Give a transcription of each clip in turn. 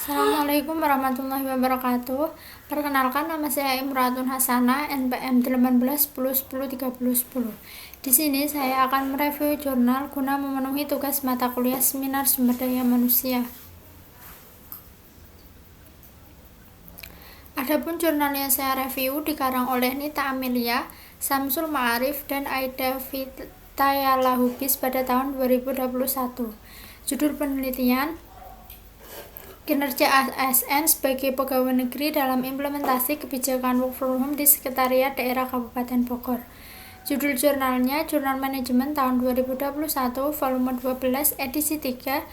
Assalamualaikum warahmatullahi wabarakatuh. Perkenalkan, nama saya Imratun Hasanah, NPM 1810103010. Di sini saya akan mereview jurnal guna memenuhi tugas mata kuliah seminar sumber daya manusia. Adapun jurnal yang saya review dikarang oleh Nita Amelia, Samsul Ma'arif, dan Aida Vitayalahubis pada tahun 2021. Judul penelitian: Kinerja ASN sebagai pegawai negeri dalam implementasi kebijakan work from home di Sekretariat Daerah Kabupaten Bogor. Judul jurnalnya Jurnal Manajemen tahun 2021, volume 12, edisi 3,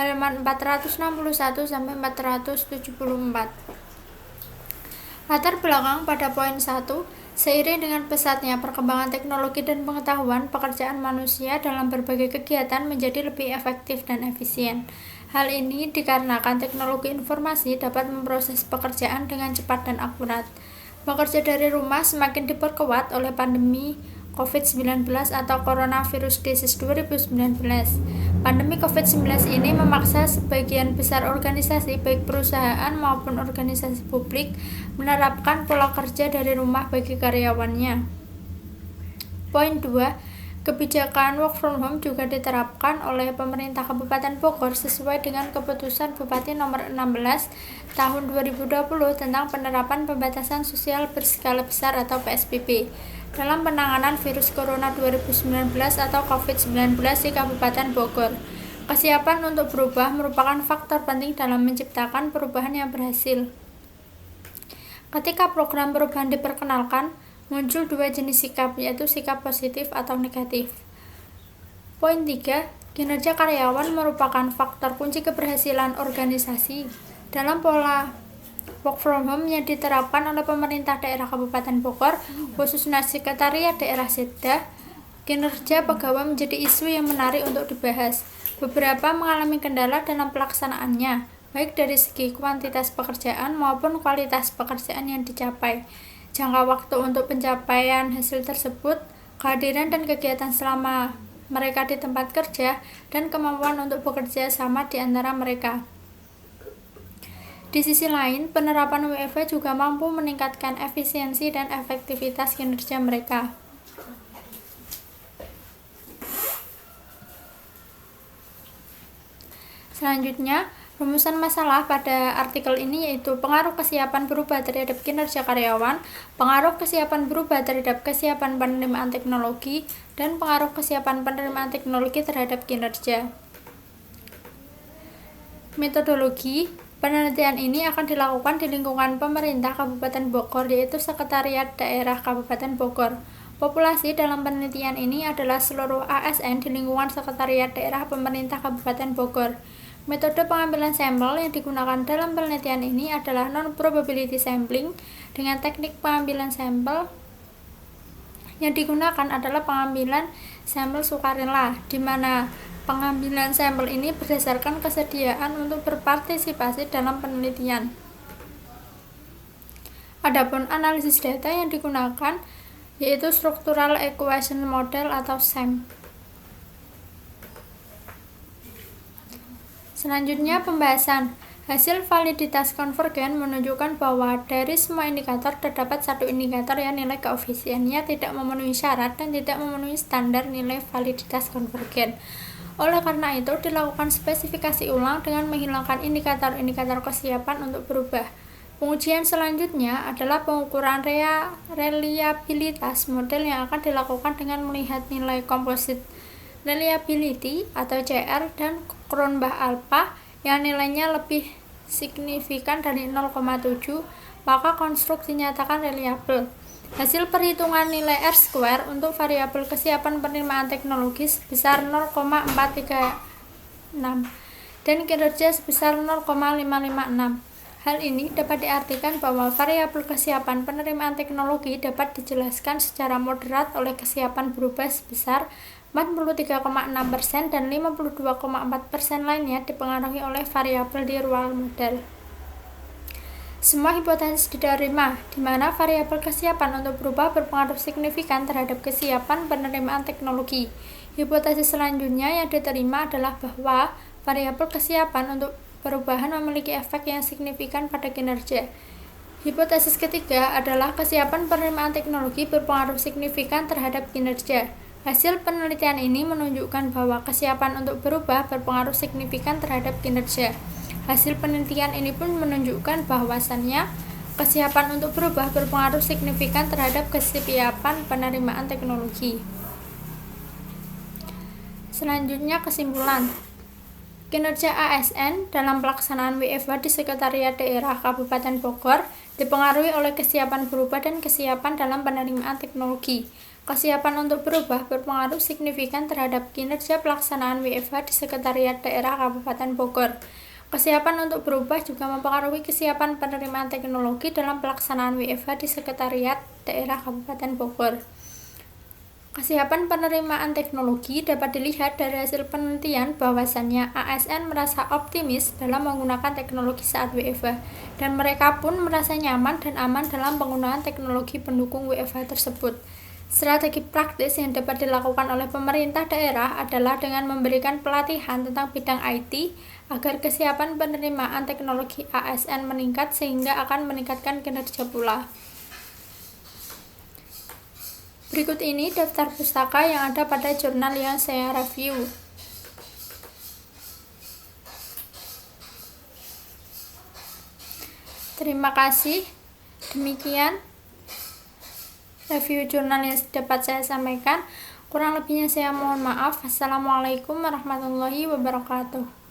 halaman 461 sampai 474. Latar belakang pada poin 1, seiring dengan pesatnya perkembangan teknologi dan pengetahuan, pekerjaan manusia dalam berbagai kegiatan menjadi lebih efektif dan efisien. Hal ini dikarenakan teknologi informasi dapat memproses pekerjaan dengan cepat dan akurat. Bekerja dari rumah semakin diperkuat oleh pandemi COVID-19 atau Coronavirus Disease 2019. Pandemi COVID-19 ini memaksa sebagian besar organisasi, baik perusahaan maupun organisasi publik, menerapkan pola kerja dari rumah bagi karyawannya. Poin 2, kebijakan work from home juga diterapkan oleh pemerintah Kabupaten Bogor sesuai dengan keputusan Bupati nomor 16 tahun 2020 tentang penerapan pembatasan sosial berskala besar atau PSBB dalam penanganan virus corona 2019 atau COVID-19 di Kabupaten Bogor. Kesiapan untuk berubah merupakan faktor penting dalam menciptakan perubahan yang berhasil. Ketika program perubahan diperkenalkan, muncul dua jenis sikap, yaitu sikap positif atau negatif. Poin 3, kinerja karyawan merupakan faktor kunci keberhasilan organisasi. Dalam pola work from home yang diterapkan oleh pemerintah daerah Kabupaten Bogor, khususnya Sekretariat Daerah Setda, kinerja pegawai menjadi isu yang menarik untuk dibahas. Beberapa mengalami kendala dalam pelaksanaannya, baik dari segi kuantitas pekerjaan maupun kualitas pekerjaan yang dicapai. Jangka waktu untuk pencapaian hasil tersebut, kehadiran dan kegiatan selama mereka di tempat kerja, dan kemampuan untuk bekerja sama di antara mereka. Di sisi lain, penerapan WFH juga mampu meningkatkan efisiensi dan efektivitas kinerja mereka. Selanjutnya, rumusan masalah pada artikel ini yaitu pengaruh kesiapan berubah terhadap kinerja karyawan, pengaruh kesiapan berubah terhadap kesiapan penerimaan teknologi, dan pengaruh kesiapan penerimaan teknologi terhadap kinerja. Metodologi penelitian ini akan dilakukan di lingkungan pemerintah Kabupaten Bogor, yaitu Sekretariat Daerah Kabupaten Bogor. Populasi dalam penelitian ini adalah seluruh ASN di lingkungan Sekretariat Daerah Pemerintah Kabupaten Bogor. Metode pengambilan sampel yang digunakan dalam penelitian ini adalah non-probability sampling. Dengan teknik pengambilan sampel yang digunakan adalah pengambilan sampel sukarela, di mana pengambilan sampel ini berdasarkan kesediaan untuk berpartisipasi dalam penelitian. Adapun analisis data yang digunakan yaitu Structural Equation Model atau SEM. Selanjutnya, pembahasan. Hasil validitas konvergen menunjukkan bahwa dari semua indikator terdapat satu indikator yang nilai koefisiennya tidak memenuhi syarat dan tidak memenuhi standar nilai validitas konvergen. Oleh karena itu, dilakukan spesifikasi ulang dengan menghilangkan indikator-indikator kesiapan untuk berubah. Pengujian selanjutnya adalah pengukuran reliabilitas model yang akan dilakukan dengan melihat nilai composite reliability atau CR dan Cronbach alpha yang nilainya lebih signifikan dari 0,7, maka konstruksi dinyatakan reliable. Hasil perhitungan nilai R-square untuk variabel kesiapan penerimaan teknologi sebesar 0,436 dan kinerja sebesar 0,556. Hal ini dapat diartikan bahwa variabel kesiapan penerimaan teknologi dapat dijelaskan secara moderat oleh kesiapan berubah sebesar 43,6% dan 52,4% lainnya dipengaruhi oleh variabel di ruang model. Semua hipotesis diterima, di mana variabel kesiapan untuk berubah berpengaruh signifikan terhadap kesiapan penerimaan teknologi. Hipotesis selanjutnya yang diterima adalah bahwa variabel kesiapan untuk perubahan memiliki efek yang signifikan pada kinerja. Hipotesis ketiga adalah kesiapan penerimaan teknologi berpengaruh signifikan terhadap kinerja. Hasil penelitian ini menunjukkan bahwa kesiapan untuk berubah berpengaruh signifikan terhadap kinerja. Hasil penelitian ini pun menunjukkan bahwasannya kesiapan untuk berubah berpengaruh signifikan terhadap kesiapan penerimaan teknologi. Selanjutnya kesimpulan. Kinerja ASN dalam pelaksanaan WFH di Sekretariat Daerah Kabupaten Bogor dipengaruhi oleh kesiapan berubah dan kesiapan dalam penerimaan teknologi. Kesiapan untuk berubah berpengaruh signifikan terhadap kinerja pelaksanaan WFH di Sekretariat Daerah Kabupaten Bogor. Kesiapan untuk berubah juga mempengaruhi kesiapan penerimaan teknologi dalam pelaksanaan WFH di Sekretariat Daerah Kabupaten Bogor. Kesiapan penerimaan teknologi dapat dilihat dari hasil penelitian bahwasannya ASN merasa optimis dalam menggunakan teknologi saat WFH dan mereka pun merasa nyaman dan aman dalam penggunaan teknologi pendukung WFH tersebut. Strategi praktis yang dapat dilakukan oleh pemerintah daerah adalah dengan memberikan pelatihan tentang bidang IT agar kesiapan penerimaan teknologi ASN meningkat sehingga akan meningkatkan kinerja pula. Berikut ini daftar pustaka yang ada pada jurnal yang saya review. Terima kasih. Demikian review jurnal yang dapat saya sampaikan. Kurang lebihnya saya mohon maaf. Assalamualaikum warahmatullahi wabarakatuh.